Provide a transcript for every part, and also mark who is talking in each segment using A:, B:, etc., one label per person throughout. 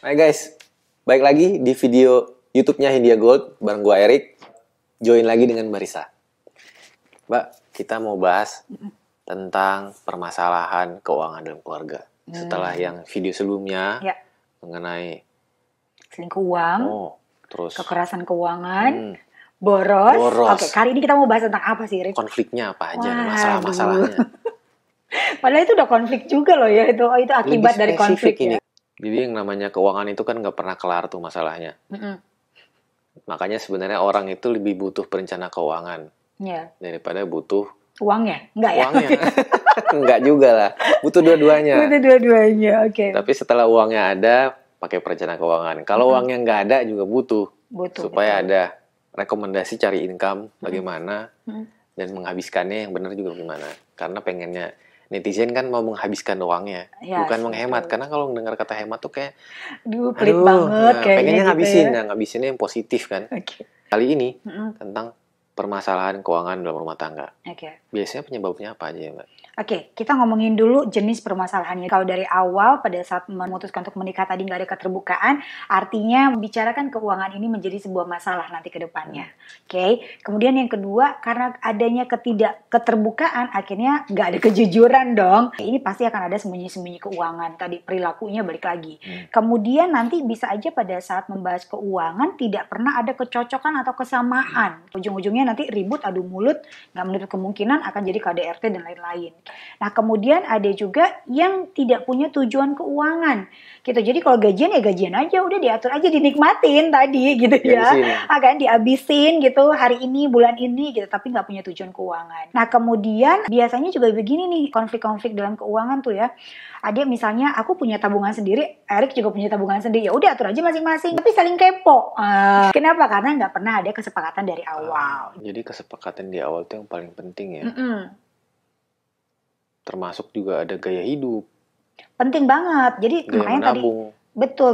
A: Hai guys, baik lagi di video YouTube-nya Hindia Gold bareng gua Erik. Join lagi dengan Marisa. Mbak, kita mau bahas tentang permasalahan keuangan dalam keluarga. Setelah yang video sebelumnya
B: Ya.
A: mengenai
B: Selingkuh uang,
A: terus
B: kekerasan keuangan, boros. Oke, kali ini kita mau bahas tentang apa sih, Rik?
A: konfliknya apa aja,
B: Wah,
A: masalah-masalahnya.
B: Padahal itu udah konflik juga loh ya, itu akibat
A: Lebih
B: dari konflik
A: spesifik ini.
B: ya.
A: Jadi yang namanya keuangan itu kan nggak pernah kelar tuh masalahnya. Makanya sebenarnya orang itu lebih butuh perencana keuangan daripada butuh
B: uangnya. Enggak ya?
A: Uangnya. Enggak juga lah. Butuh dua-duanya.
B: Butuh dua-duanya, oke.
A: Tapi setelah uangnya ada, pakai perencana keuangan. Kalau uangnya nggak ada juga butuh. Supaya ada rekomendasi cari income bagaimana dan menghabiskannya yang benar juga bagaimana. Karena pengennya netizen kan mau menghabiskan uangnya, bukan menghemat. Karena kalau mendengar kata hemat tuh kayak
B: pelit banget kayaknya
A: pengennya
B: gitu
A: ngabisin,
B: ya.
A: Ngabisinnya yang positif kan. Kali ini tentang permasalahan keuangan dalam rumah tangga. Biasanya penyebabnya apa aja ya, Mbak?
B: Oke, kita ngomongin dulu jenis permasalahannya. Kalau dari awal pada saat memutuskan untuk menikah tadi nggak ada keterbukaan, artinya membicarakan keuangan ini menjadi sebuah masalah nanti ke depannya. Oke, kemudian yang kedua, karena adanya keterbukaan, akhirnya nggak ada kejujuran dong. Ini pasti akan ada sembunyi-sembunyi keuangan. Tadi perilakunya balik lagi. Kemudian nanti bisa aja pada saat membahas keuangan tidak pernah ada kecocokan atau kesamaan. Ujung-ujungnya nanti ribut, adu mulut, nggak menutup kemungkinan akan jadi KDRT dan lain-lain. Nah, kemudian ada juga yang tidak punya tujuan keuangan gitu. Jadi kalau gajian ya gajian aja, udah diatur aja, dinikmatin tadi gitu ya. Akan dihabisin gitu hari ini, bulan ini gitu, tapi nggak punya tujuan keuangan. Nah, kemudian biasanya juga begini nih, konflik-konflik dalam keuangan tuh ya. Ada misalnya aku punya tabungan sendiri, Erik juga punya tabungan sendiri. Ya udah atur aja masing-masing, tapi saling kepo. Kenapa? Karena nggak pernah ada kesepakatan dari awal.
A: Jadi kesepakatan di awal itu yang paling penting ya. Termasuk juga ada gaya hidup.
B: Penting banget. Jadi
A: gaya
B: makanya
A: menabung.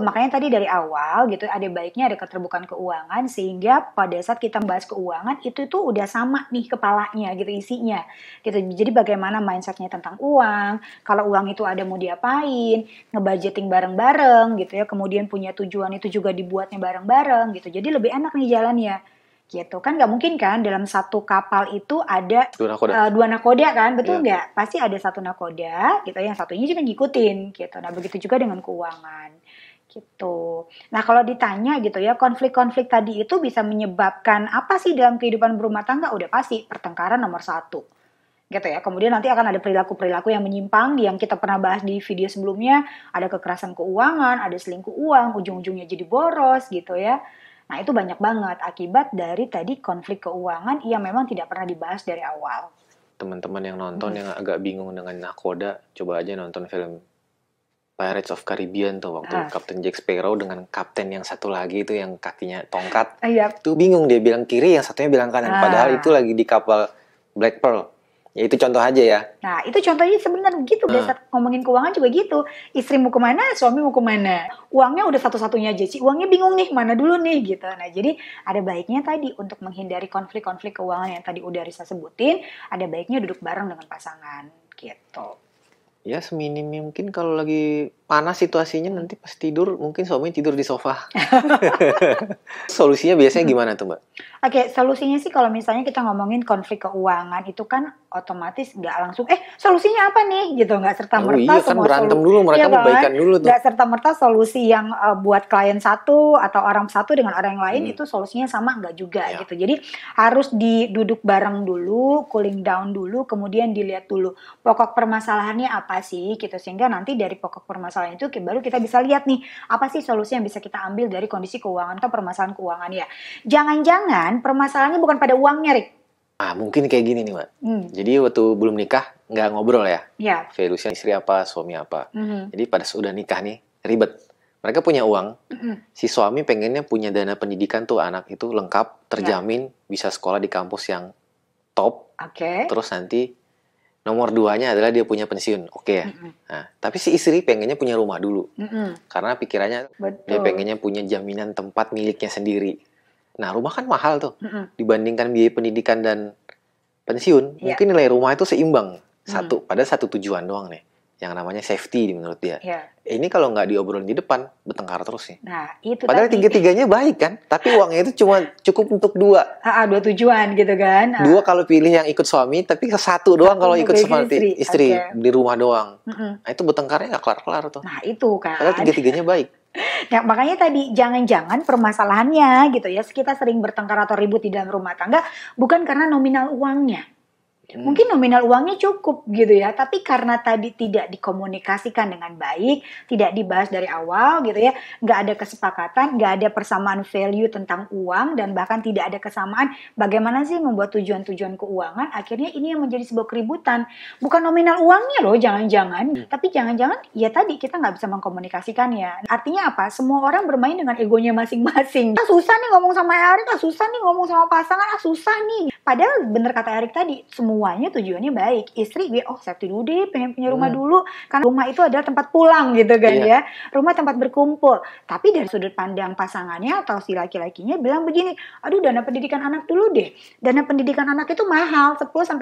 B: makanya tadi dari awal gitu ada baiknya ada keterbukaan keuangan sehingga pada saat kita bahas keuangan itu tuh udah sama nih kepalanya gitu isinya gitu. Jadi bagaimana mindsetnya tentang uang, kalau uang itu ada mau diapain, ngebudgeting bareng-bareng gitu ya, kemudian punya tujuan itu juga dibuatnya bareng-bareng gitu. Jadi lebih enak nih jalannya. Gitu kan, nggak mungkin kan dalam satu kapal itu ada dua nakoda kan, betul nggak? Pasti ada satu nakoda gitu, yang satunya juga ngikutin gitu. Nah begitu juga dengan keuangan gitu. Nah kalau ditanya gitu ya, konflik-konflik tadi itu bisa menyebabkan apa sih dalam kehidupan berumah tangga? Udah pasti pertengkaran nomor satu gitu ya. Kemudian nanti akan ada perilaku-perilaku yang menyimpang yang kita pernah bahas di video sebelumnya. Ada kekerasan keuangan, ada selingkuh uang, ujung-ujungnya jadi boros gitu ya. Nah itu banyak banget akibat dari tadi konflik keuangan yang memang tidak pernah dibahas dari awal.
A: Teman-teman yang nonton yang agak bingung dengan nakoda, coba aja nonton film Pirates of Caribbean tuh waktu Kapten Jack Sparrow dengan kapten yang satu lagi itu yang kakinya tongkat. Itu bingung, dia bilang kiri, yang satunya bilang kanan. Padahal itu lagi di kapal Black Pearl. Ya itu contoh aja ya.
B: Nah itu contohnya sebenarnya begitu. Saat ngomongin keuangan juga gitu. Istri mau kemana, suami mau kemana. Uangnya udah satu-satunya aja sih. Uangnya bingung nih, mana dulu nih gitu. Nah jadi ada baiknya tadi untuk menghindari konflik-konflik keuangan yang tadi udah Risa sebutin. Ada baiknya duduk bareng dengan pasangan gitu.
A: Ya seminim mungkin kalau lagi panas situasinya nanti pas tidur mungkin suami tidur di sofa. Solusinya biasanya gimana tuh Mbak?
B: Oke, solusinya sih kalau misalnya kita ngomongin konflik keuangan itu kan otomatis nggak langsung solusinya apa nih gitu, nggak serta-merta
A: kan berantem dulu, mereka baikan dulu tuh.
B: Nggak serta-merta solusi yang buat klien satu atau orang satu dengan orang yang lain itu solusinya sama, nggak juga gitu. Jadi harus duduk bareng dulu, cooling down dulu, kemudian dilihat dulu pokok permasalahannya apa sih gitu, sehingga nanti dari pokok permasalahan itu baru kita bisa lihat nih apa sih solusi yang bisa kita ambil dari kondisi keuangan atau permasalahan keuangan ya. Jangan-jangan permasalahannya bukan pada uangnya, Rik.
A: Mungkin kayak gini nih, Mbak. Jadi waktu belum nikah nggak ngobrol ya. Valuesnya istri apa, suami apa. Jadi pada sudah nikah nih ribet. Mereka punya uang. Si suami pengennya punya dana pendidikan tuh anak itu lengkap, terjamin bisa sekolah di kampus yang top. Terus nanti nomor 2-nya adalah dia punya pensiun, ya. Nah, tapi si istri pengennya punya rumah dulu, karena pikirannya dia pengennya punya jaminan tempat miliknya sendiri. Nah, rumah kan mahal tuh, dibandingkan biaya pendidikan dan pensiun. Mungkin nilai rumah itu seimbang, pada satu tujuan doang nih, yang namanya safety menurut dia.
B: Yeah.
A: Ini kalau nggak diobrolin di depan, bertengkar terus nih.
B: Nah, itu
A: padahal tiga-tiganya baik kan, tapi uangnya itu cuma cukup untuk dua.
B: Dua tujuan gitu kan.
A: Dua kalau pilih yang ikut suami, tapi satu doang kalau ikut sama istri di rumah doang. Nah itu bertengkarnya nggak kelar-kelar tuh.
B: Nah itu kan.
A: Padahal tiga-tiganya baik.
B: Ya, makanya tadi jangan-jangan permasalahannya gitu ya, kita sering bertengkar atau ribut di dalam rumah tangga bukan karena nominal uangnya. Mungkin nominal uangnya cukup gitu ya, tapi karena tadi tidak dikomunikasikan dengan baik, tidak dibahas dari awal gitu ya, nggak ada kesepakatan, nggak ada persamaan value tentang uang, dan bahkan tidak ada kesamaan bagaimana sih membuat tujuan-tujuan keuangan, akhirnya ini yang menjadi sebuah keributan. Bukan nominal uangnya loh, jangan-jangan, tapi jangan-jangan ya tadi kita nggak bisa mengkomunikasikannya. Artinya apa? Semua orang bermain dengan egonya masing-masing. Susah nih ngomong sama Erik, susah nih ngomong sama pasangan, susah nih. Padahal bener kata Erik tadi, semuanya tujuannya baik. Istri dia safety dulu deh, pengen punya rumah dulu, kan rumah itu adalah tempat pulang gitu kan ya, rumah tempat berkumpul. Tapi dari sudut pandang pasangannya atau si laki-lakinya bilang begini, aduh dana pendidikan anak dulu deh, dana pendidikan anak itu mahal 10-15%,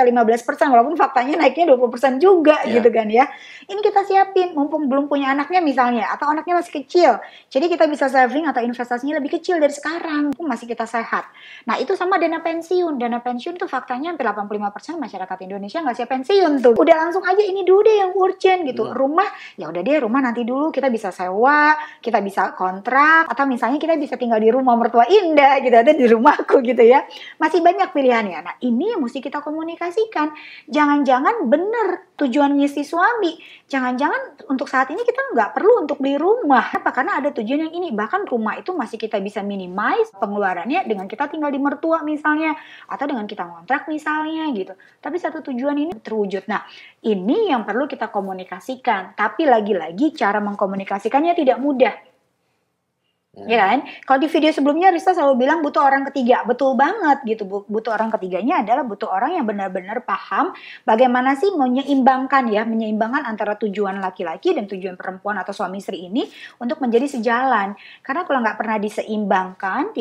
B: walaupun faktanya naiknya 20% juga gitu kan ya. Ini kita siapin mumpung belum punya anaknya misalnya, atau anaknya masih kecil, jadi kita bisa saving atau investasinya lebih kecil dari sekarang, masih kita sehat. Nah itu sama dana pensiun tuh faktanya hampir 85% masyarakat Indonesia nggak siap pensiun tuh. Udah langsung aja ini dulu deh yang urgent gitu. Rumah, ya udah deh rumah nanti dulu, kita bisa sewa, kita bisa kontrak, atau misalnya kita bisa tinggal di rumah mertua Indah gitu, ada di rumahku gitu ya. Masih banyak pilihannya. Nah ini yang mesti kita komunikasikan. Jangan-jangan bener tujuannya si suami. Jangan-jangan untuk saat ini kita nggak perlu untuk beli rumah. Apa? Karena ada tujuan yang ini. Bahkan rumah itu masih kita bisa minimize pengeluarannya dengan kita tinggal di mertua misalnya, atau dengan kita ngontrak misalnya gitu. Tapi satu tujuan ini terwujud. Nah, ini yang perlu kita komunikasikan. Tapi lagi-lagi cara mengkomunikasikannya tidak mudah. Ya kan? Kalau di video sebelumnya Rista selalu bilang butuh orang ketiga. Betul banget gitu. Butuh orang ketiganya adalah butuh orang yang benar-benar paham bagaimana sih menyeimbangkan antara tujuan laki-laki dan tujuan perempuan atau suami istri ini untuk menjadi sejalan. Karena kalau nggak pernah diseimbangkan,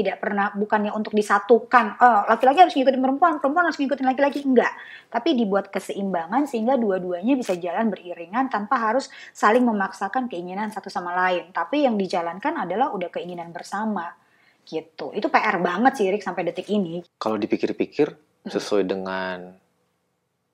B: bukannya untuk disatukan, laki-laki harus ngikutin perempuan harus ngikutin laki-laki, enggak. Tapi dibuat keseimbangan sehingga dua-duanya bisa jalan beriringan tanpa harus saling memaksakan keinginan satu sama lain. Tapi yang dijalankan adalah udah keinginan bersama gitu. Itu PR banget sih Rick sampai detik ini.
A: Kalau dipikir-pikir sesuai dengan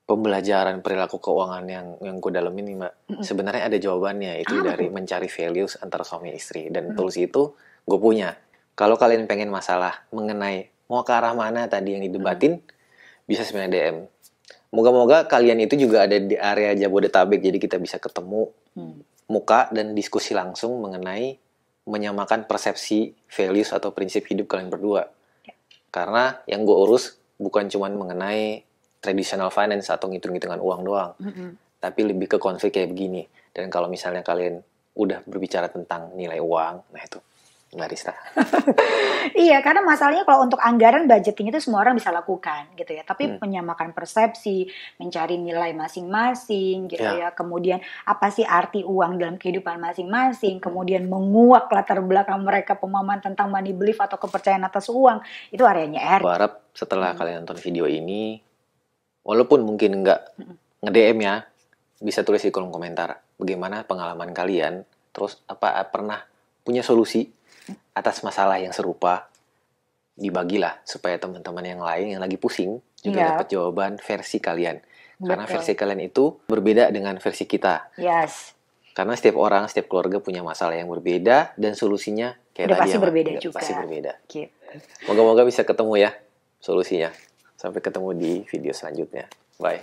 A: pembelajaran perilaku keuangan yang gue dalamin nih Mbak, sebenarnya ada jawabannya, itu dari mencari values antara suami istri, dan tools itu gue punya. Kalau kalian pengen masalah mengenai mau ke arah mana tadi yang didebatin, bisa sebenarnya DM. Moga-moga kalian itu juga ada di area Jabodetabek, jadi kita bisa ketemu muka dan diskusi langsung mengenai menyamakan persepsi, values, atau prinsip hidup kalian berdua. Karena yang gue urus bukan cuma mengenai traditional finance atau ngitung-ngitungan uang doang. Tapi lebih ke konflik kayak begini. Dan kalau misalnya kalian udah berbicara tentang nilai uang, nah itu Mbak Rista.
B: Iya, karena masalahnya kalau untuk anggaran budgeting itu semua orang bisa lakukan gitu ya. Tapi menyamakan persepsi, mencari nilai masing-masing gitu ya. Kemudian apa sih arti uang dalam kehidupan masing-masing. Kemudian menguak latar belakang mereka pemahaman tentang money belief atau kepercayaan atas uang. Itu areanya Erik.
A: Gue harap setelah kalian nonton video ini, walaupun mungkin nggak nge-DM ya, bisa tulis di kolom komentar. Bagaimana pengalaman kalian, terus apa pernah punya solusi atas masalah yang serupa, dibagilah supaya teman-teman yang lain yang lagi pusing juga dapat jawaban versi kalian. Karena versi kalian itu berbeda dengan versi kita.
B: Yes.
A: Karena setiap orang, setiap keluarga punya masalah yang berbeda dan solusinya kayak tadi
B: pasti berbeda juga.
A: Pasti berbeda.
B: Gitu.
A: Moga-moga bisa ketemu ya solusinya. Sampai ketemu di video selanjutnya. Bye.